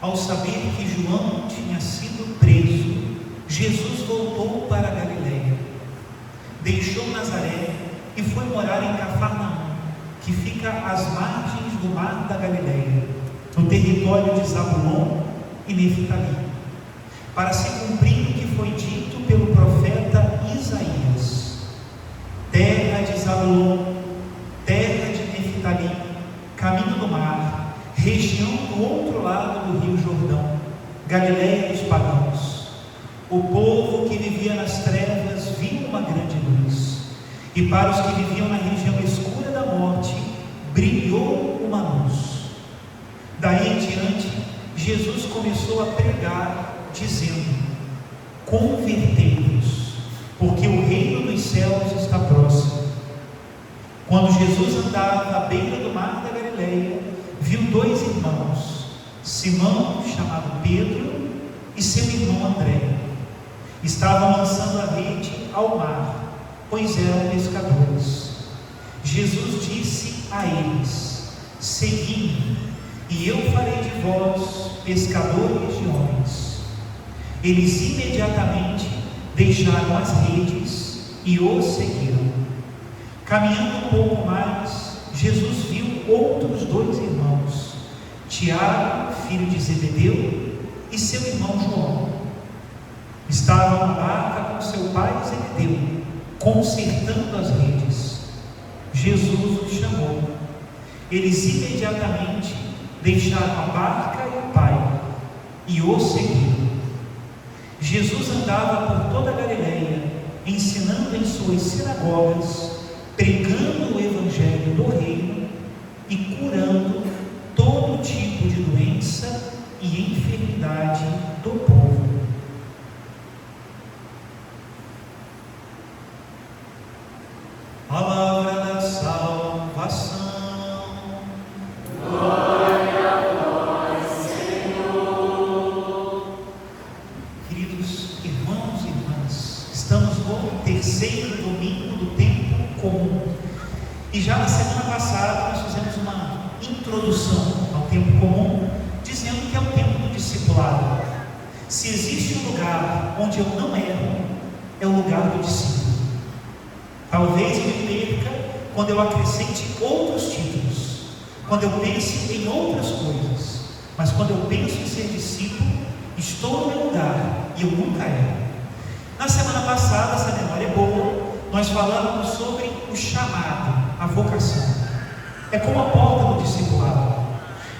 Ao saber que João tinha sido preso, Jesus voltou para a Galileia. Deixou Nazaré e foi morar em Cafarnaum, que fica às margens do mar da Galileia, no território de Zabulon e Neftali, para se cumprir o que foi dito pelo profeta Isaías: terra de Zabulon, terra de Neftali, caminho do mar, região do outro lado do rio Jordão, Galileia dos pagãos. O povo que vivia nas trevas viu uma grande luz, e para os que viviam na região escura da morte brilhou uma luz. Daí em diante, Jesus começou a pregar, dizendo: convertei-vos, porque o reino dos céus está próximo. Quando Jesus andava à beira do mar da Galileia, viu dois irmãos, Simão, chamado Pedro, e seu irmão André. Estavam lançando a rede ao mar, pois eram pescadores. Jesus disse a eles: segui-me, e eu farei de vós pescadores de homens. Eles imediatamente deixaram as redes e o seguiram. Caminhando um pouco mais, Jesus viu outros dois irmãos, Tiago, filho de Zebedeu, e seu irmão João. Estavam na barca com seu pai Zebedeu, consertando as redes. Jesus os chamou. Eles imediatamente deixaram a barca e o pai e o seguiram. Jesus andava por toda a Galileia, ensinando em suas sinagogas, pregando o evangelho do reino e curando todo tipo de doença e enfermidade do povo. Palavra da salvação. Glória a vós, Senhor. Queridos irmãos e irmãs, estamos no terceiro domingo do tempo comum. E já na semana passada nós fizemos uma introdução ao tempo comum, dizendo que é o tempo do discipulado. Se existe um lugar onde eu não erro, é o lugar do discípulo. Talvez eu me perca quando eu acrescente outros títulos, quando eu pense em outras coisas, mas quando eu penso em ser discípulo, estou no meu lugar e eu nunca erro. Na semana passada, essa memória é boa, nós falamos sobre o chamado, a vocação. É como a porta do discipulado.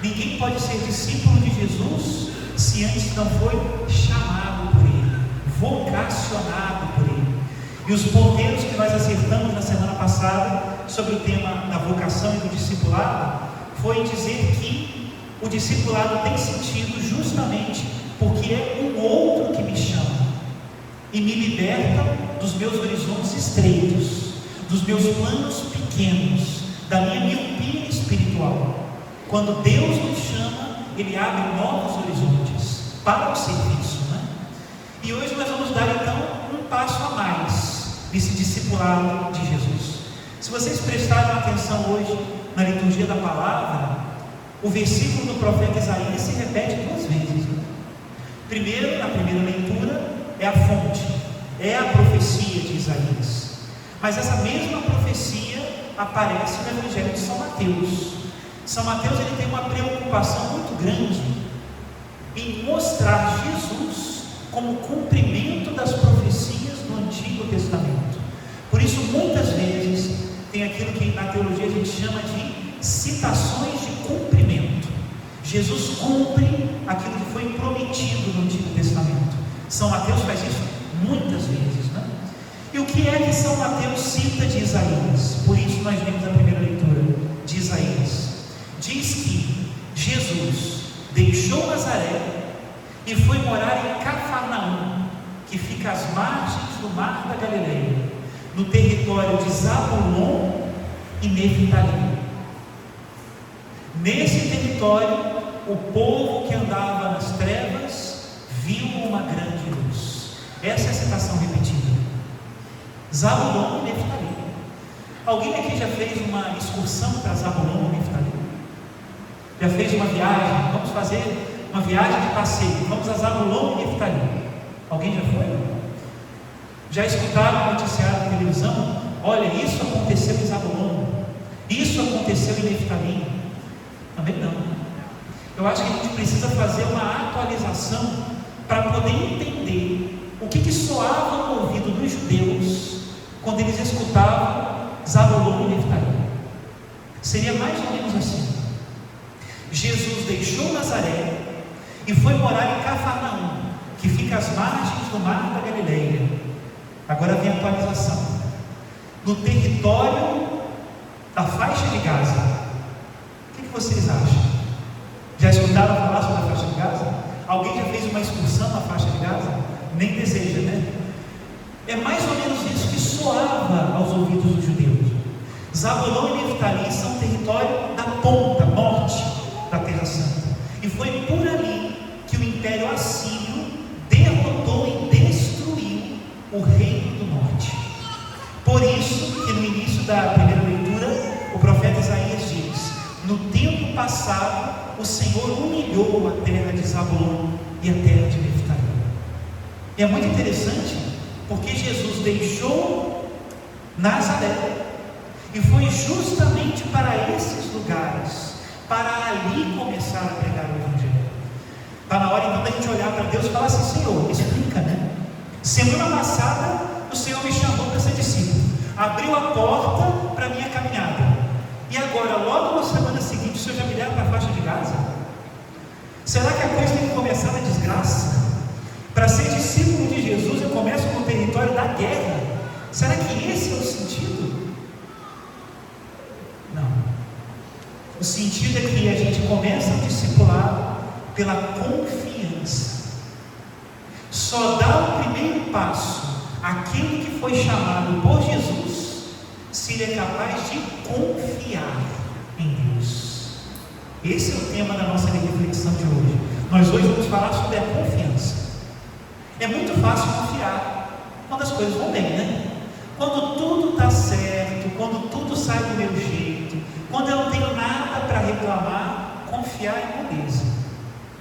Ninguém pode ser discípulo de Jesus se antes não foi chamado por Ele, vocacionado por Ele. E os ponteiros que nós acertamos na semana passada sobre o tema da vocação e do discipulado foi dizer que o discipulado tem sentido justamente porque é um outro que me chama e me liberta dos meus horizontes estreitos, dos meus planos pequenos, da minha miopia espiritual. Quando Deus nos chama, Ele abre novos horizontes para o serviço, né? E hoje nós vamos dar então um passo a mais desse discipulado de Jesus. Se vocês prestarem atenção hoje na liturgia da palavra, o versículo do profeta Isaías se repete duas vezes, né? Primeiro, na primeira leitura, é a fonte, é a profecia de Isaías. Mas essa mesma profecia aparece no Evangelho de São Mateus. São Mateus ele tem uma preocupação muito grande em mostrar Jesus como cumprimento das profecias do Antigo Testamento. Por isso, muitas vezes, tem aquilo que na teologia a gente chama de citações de cumprimento. Jesus cumpre aquilo que foi prometido no Antigo Testamento. São Mateus faz isso muitas vezes, né? E o que é que São Mateus cita de Isaías? Por isso nós vimos a primeira leitura de Isaías. Diz que Jesus deixou Nazaré e foi morar em Cafarnaum, que fica às margens do mar da Galileia, no território de Zabulon e Neftali. Nesse território, o povo que andava nas trevas viu uma grande luz. Essa é a citação repetida. Zabulon e Neftali. Alguém aqui já fez uma excursão para Zabulon e Neftali? Já fez uma viagem? Vamos fazer uma viagem de passeio, vamos a Zabulon e Neftali. Alguém já foi? Já escutaram o noticiário na televisão? Olha, isso aconteceu em Zabulon, isso aconteceu em Neftali. Também não. Eu acho que a gente precisa fazer uma atualização para poder entender o que soava no ouvido dos judeus quando eles escutavam Zabulon e Neftali. Seria mais ou menos assim: Jesus deixou Nazaré e foi morar em Cafarnaum, que fica às margens do mar da Galileia. Agora vem a atualização: no território da faixa de Gaza. O que vocês acham? Já escutaram falar sobre a faixa de Gaza? Alguém já fez uma excursão na faixa de Gaza? Nem deseja, né? É mais ou menos isso que soava aos ouvidos dos judeus. Zabulon e Neftali são território da ponta norte da Terra Santa, e foi por ali que o Império Assírio derrotou e destruiu o Reino do Norte. Por isso que no início da primeira leitura o profeta Isaías diz: no tempo passado o Senhor humilhou a terra de Zabulon e a terra de Neftali. E é muito interessante, porque Jesus deixou Nazaré e foi justamente para esses lugares, para ali começar a pregar o Evangelho. Está na hora então da gente olhar para Deus e falar assim: Senhor, explica, né? Semana passada o Senhor me chamou para ser discípulo, abriu a porta para a minha caminhada, e agora, logo na semana seguinte, o Senhor já me leva para a faixa de Gaza? Será que a coisa tem que começar na desgraça? Para ser discípulo de Jesus eu começo no território da guerra? Será que esse é o sentido? Não. O sentido é que a gente começa o discipulado pela confiança. Só dá o primeiro passo aquele que foi chamado por Jesus se ele é capaz de confiar em Deus. Esse é o tema da nossa reflexão de hoje. Nós hoje vamos falar sobre a confiança. É muito fácil confiar quando as coisas vão bem, né? Quando tudo está certo, quando tudo sai do meu jeito, quando eu não tenho nada para reclamar, confiar é moleza.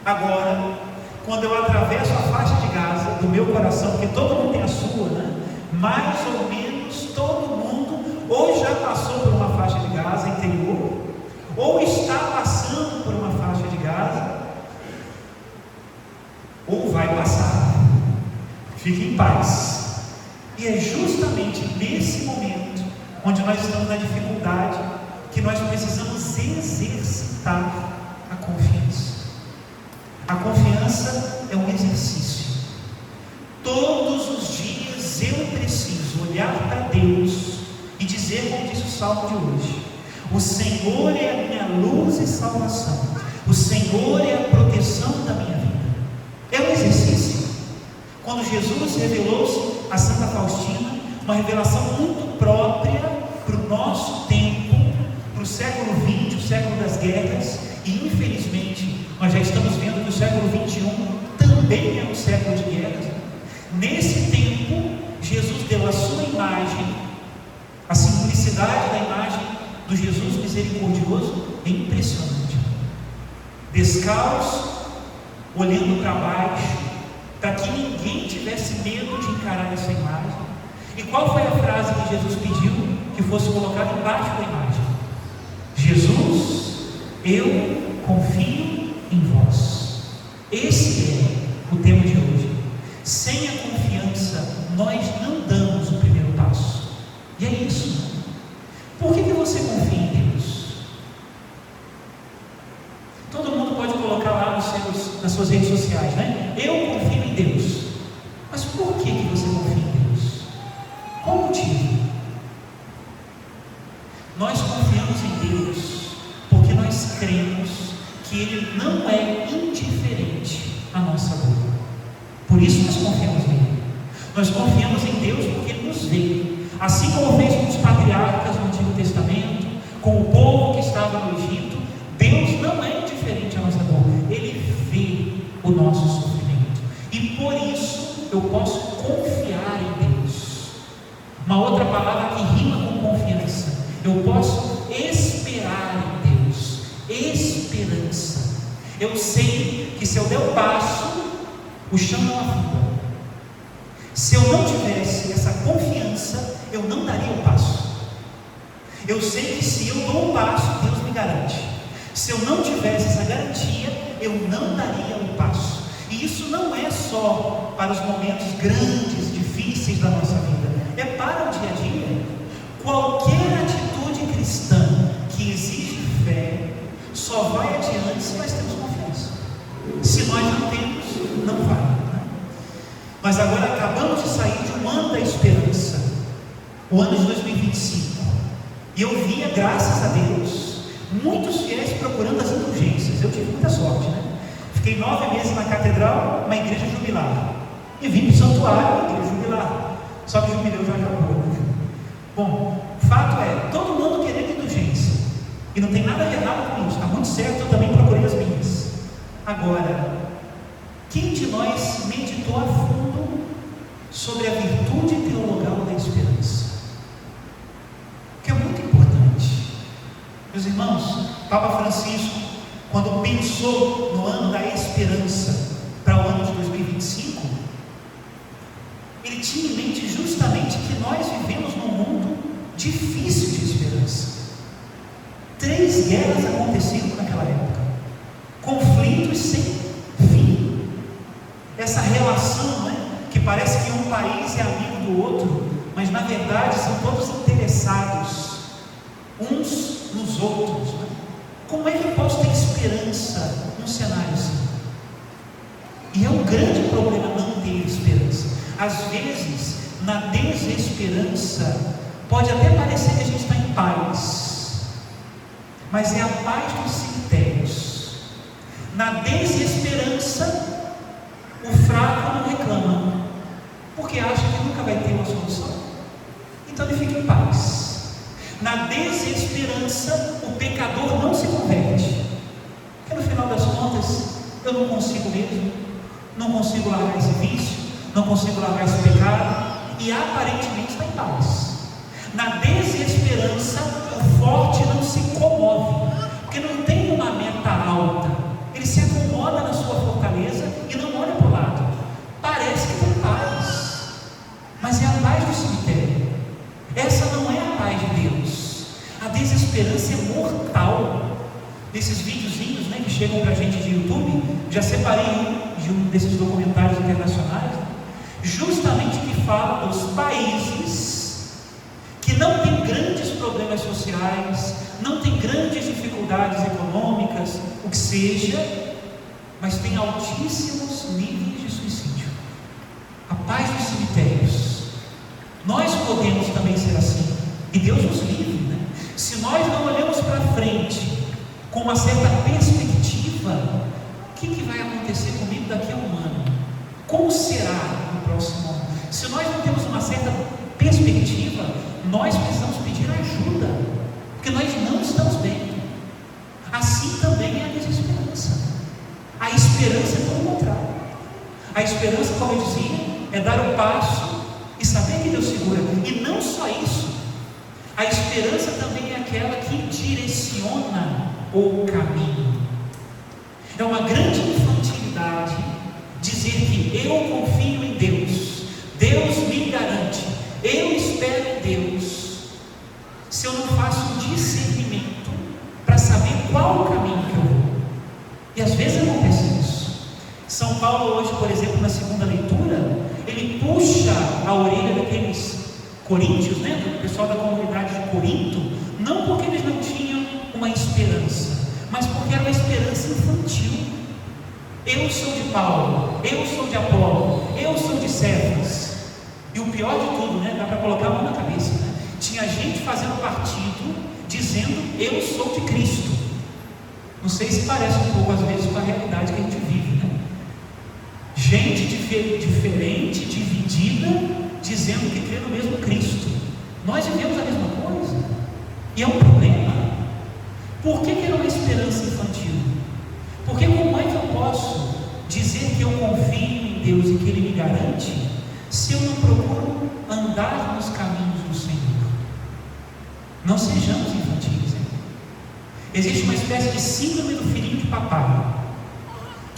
Agora, quando eu atravesso a faixa de Gaza do meu coração, porque todo mundo tem a sua, né? Mais ou menos todo mundo ou já passou por uma faixa de Gaza interior, ou está passando por uma faixa de Gaza, ou vai passar. Fique em paz. E é justamente nesse momento, onde nós estamos na dificuldade, que nós precisamos exercitar a confiança. A confiança é um exercício. Todos os dias eu preciso olhar para Deus e dizer, como diz o salmo de hoje: o Senhor é a minha luz e salvação, o Senhor é a proteção da minha vida. É um exercício. Quando Jesus revelou-se a Santa Faustina, uma revelação muito própria para o nosso tempo, para o século XX, o século das guerras, e infelizmente nós já estamos vendo que o século XXI também é um século de guerras. Nesse tempo, Jesus deu a sua imagem, a simplicidade da imagem do Jesus misericordioso é impressionante. Descalço, olhando para baixo, para que ninguém tivesse medo de encarar essa imagem. E qual foi a frase que Jesus pediu que fosse colocada embaixo da imagem? Jesus, eu confio em vós. Esse é o tema de hoje. Sem a confiança, nós não damos o primeiro passo. E é isso. Por que você confia em Deus? Todo mundo pode colocar lá nas suas redes sociais, né? Eu confio em Deus. Mas por que você confia em Deus? Qual o motivo? Nós confiamos em Deus porque nós cremos que Ele não é indiferente à nossa dor. Por isso nós confiamos nele. Nós confiamos em Deus porque Ele nos vê. Assim como fez com os patriarcas no Antigo Testamento, com o povo que estava no Egito, Deus não é indiferente à nossa dor. Ele vê o nosso sofrimento. E por isso eu posso confiar em Deus. Uma outra palavra que rima com confiança. Eu posso esperar em Deus. Esperança. Eu sei que se eu der o passo, o chão não afunda. Se eu não tivesse essa confiança, eu não daria o passo. Eu sei que se eu dou o passo, Deus me garante. Se eu não tivesse essa garantia, eu não daria o passo. E isso não é só para os momentos grandes, difíceis da nossa vida, é para o dia a dia. Qualquer atitude cristã que exige fé só vai adiante se nós temos confiança. Se nós não temos, não vai, né? Mas agora acabamos de sair de um ano da esperança, o ano de 2025, e eu via, graças a Deus, muitos fiéis procurando as indulgências. Eu tive muita sorte, né? Fiquei 9 meses na catedral, uma igreja jubilar, e vim para o santuário, uma igreja jubilar. Só que o jubileu já acabou. Bom, o fato é, todo mundo querendo indulgência, e não tem nada de errado com isso, está muito certo, eu também procurei as minhas. Agora, quem de nós meditou a fundo sobre a virtude teologal da esperança? Que é muito importante. Meus irmãos, Papa Francisco, quando pensou no ano da esperança para o ano de 2025, ele tinha em mente justamente que nós vivemos num mundo difícil de esperança. 3 guerras aconteceram naquela época, conflitos sem fim, essa relação, né, que parece que um país é amigo do outro, mas na verdade são todos interessados uns nos outros, né? Como é que eu posso ter esperança num cenário assim? E é um grande problema não ter esperança. Às vezes, na desesperança, pode até parecer que a gente está em paz, mas é a paz dos cemitérios. Na desesperança, o fraco não reclama, porque acha que nunca vai ter uma solução, então ele fica em paz. Na desesperança, o pecador não se converte, porque no final das contas, eu não consigo mesmo, não consigo largar esse vício, não consigo largar esse pecado, e aparentemente está em paz. Na desesperança, o forte não se comove, porque não tem uma meta alta, ele se acomoda na sua fortaleza e não olha para o lado. Parece que tem paz, mas é a paz do cemitério. Essa não é a paz de Deus. A desesperança é mortal. Desses videozinhos, né, que chegam para a gente de YouTube, já separei de um desses documentários internacionais, justamente que fala dos países que não têm grandes problemas sociais, não têm grandes dificuldades econômicas, o que seja, mas tem altíssimos níveis de suicídio. A paz dos cemitérios. Nós podemos também ser assim, e Deus nos livre, né? Se nós não olhamos para frente com uma certa perspectiva, o que vai acontecer comigo daqui a um ano? Como será no próximo ano? Se nós não temos uma certa perspectiva, nós precisamos pedir ajuda, porque nós não estamos bem. Assim também é a desesperança. A esperança é pelo contrário. A esperança, como eu dizia, é dar um passo e saber que Deus segura. E não só isso, a esperança também é aquela que direciona o caminho. É uma grande infantilidade dizer que eu confio em Deus, Deus me garante, eu espero em Deus, se eu não faço um discernimento para saber qual o caminho que eu vou. E às vezes acontece isso. São Paulo hoje, por exemplo, na segunda leitura, ele puxa a orelha daqueles coríntios, né, do pessoal da comunidade de Corinto, não porque eles não tinham uma esperança, mas porque era uma esperança infantil. Eu sou de Paulo, eu sou de Apolo, eu sou de Cefas. E o pior de tudo, né, dá para colocar a mão na cabeça, né? Tinha gente fazendo partido dizendo eu sou de Cristo. Não sei se parece um pouco às vezes com a realidade que a gente vive, né? Gente diferente, dividida, dizendo que crê no mesmo Cristo. Nós vivemos a mesma coisa, e é um problema. Por que era uma esperança infantil? Porque como é que eu posso dizer que eu confio em Deus e que Ele me garante, se eu não procuro andar nos caminhos do Senhor? Não sejamos infantis, hein? Existe uma espécie de síndrome do filhinho de papai.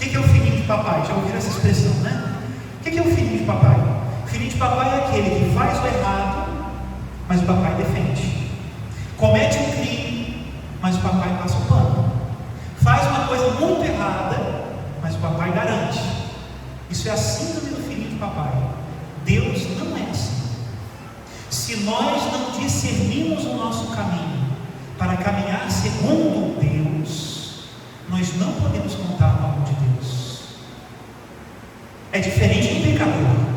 que é o filhinho de papai? Já ouviram essa expressão, né? O que é o filhinho de papai? O filhinho de papai é aquele que faz o errado, mas o papai defende. Comete um crime, mas o papai passa o pano. Faz uma coisa muito errada, mas o papai garante. Isso é a síndrome do filhinho de papai. Deus não é assim. Se nós não discernimos o nosso caminho para caminhar segundo Deus, nós não podemos contar com a mão de Deus. É diferente do pecador.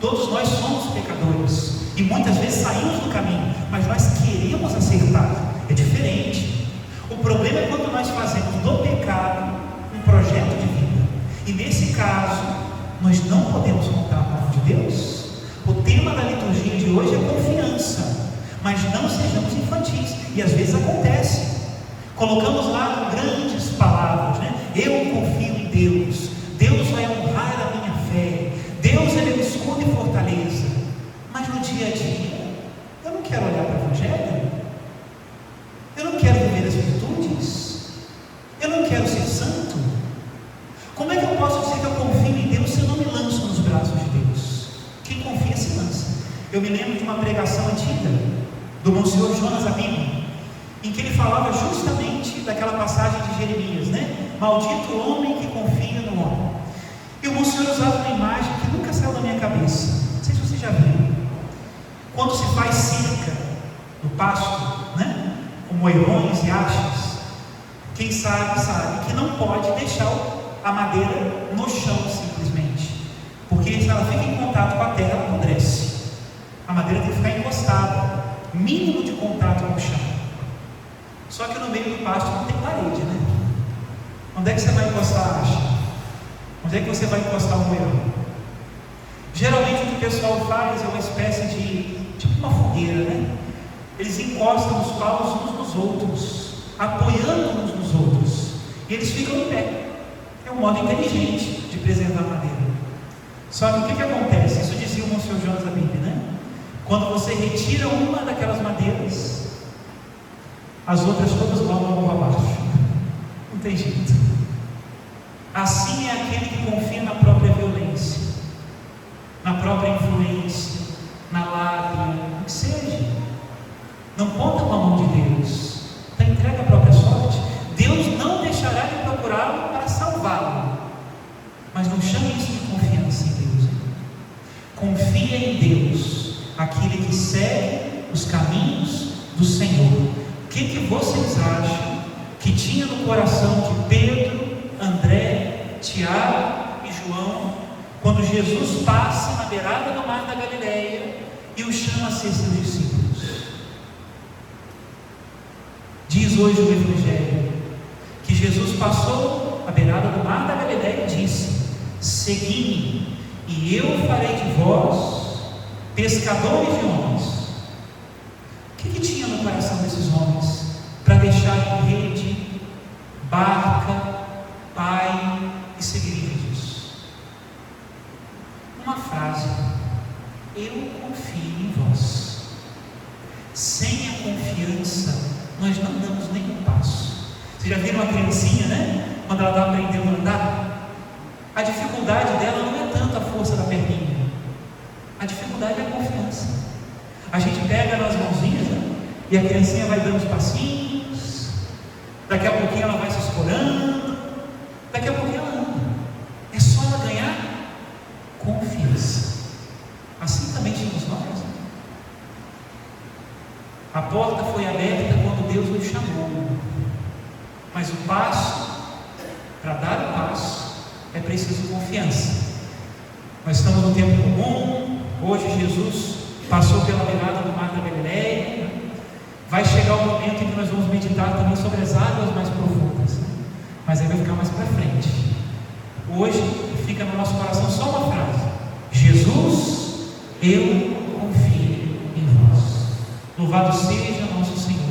Todos nós somos pecadores e muitas vezes saímos do caminho, mas nós queremos acertar. É diferente. O problema é quando nós fazemos do pecado um projeto de vida, e nesse caso nós não podemos contar com a mão de Deus. O tema da liturgia de hoje é confiança, mas não sejamos infantis, e às vezes acontece. Colocamos lá grandes palavras, né? Eu confio em Deus, Deus vai honrar a minha fé, Deus ele é o escudo e fortaleza. Mas no dia a dia, eu não quero olhar para o Evangelho, eu não quero viver as virtudes, eu não quero ser santo. Como é que eu posso dizer que eu confio em Deus se eu não me lanço nos braços de Deus? Quem confia se lança. Eu me lembro de uma pregação antiga do Monsenhor Jonas Abib, em que ele falava justamente daquela passagem de Jeremias, né? Maldito o homem que confia no homem. E o Monsenhor usava uma imagem que nunca saiu da minha cabeça. Não sei se você já viu. Quando se faz cerca no pasto, né? Com moirões e achas, quem sabe que não pode deixar a madeira no chão simplesmente, porque se ela fica em contato com a terra, ela apodrece. A madeira tem que ficar encostada, mínimo de contato com o chão. Só que no meio do pasto não tem parede, né? Onde é que você vai encostar a acha? Onde é que você vai encostar o moirão? Geralmente o que o pessoal faz é uma espécie de, tipo uma fogueira, né? Eles encostam os paus uns nos outros, apoiando uns nos outros, e eles ficam em pé. É um modo inteligente de preservar a madeira. Só que o que acontece? Isso dizia o Monsenhor Jonas Abib, né? Quando você retira uma daquelas madeiras, as outras todas vão abaixo. Não tem jeito. Assim é aquele que confia na própria violência, na própria influência, na lábia, o que seja. Não conta com a mão de Deus, está entregue à própria sorte. Deus não deixará de procurá-lo para salvá-lo, mas não chame isso de confiança em Deus. Confia em Deus, aquele que segue os caminhos do Senhor. O que vocês acham que tinha no coração de Pedro, André, Tiago e João, quando Jesus passa na beirada do mar da Galileia e os chama a ser seus discípulos? Diz hoje o Evangelho que Jesus passou à beirada do mar da Galileia e disse: segui-me, e eu farei de vós pescadores de homens. O que tinha no coração desses homens para deixar rede, barca, pai e seguir Jesus? Uma frase: eu confio em vós. Sem a confiança nós não damos nenhum passo. Vocês já viram uma criancinha, né? Quando ela está aprendendo a andar, a dificuldade dela não é tanto a força da perninha, a dificuldade é a confiança. A gente pega nas mãozinhas, né? E a criancinha vai dando os passinhos, daqui a pouquinho ela vai se escorando, daqui a pouquinho ela anda. É só ela ganhar confiança. Assim também tínhamos nós, né? A porta foi aberta quando Deus nos chamou, mas o passo, para dar o passo, é preciso confiança. Nós estamos no tempo comum. Hoje Jesus passou pela beirada do mar da Galileia. Vai chegar o momento em que nós vamos meditar também sobre as águas mais profundas, mas aí vai ficar mais para frente. Hoje fica no nosso coração só uma frase: Jesus, eu confio em vós. Louvado seja nosso Senhor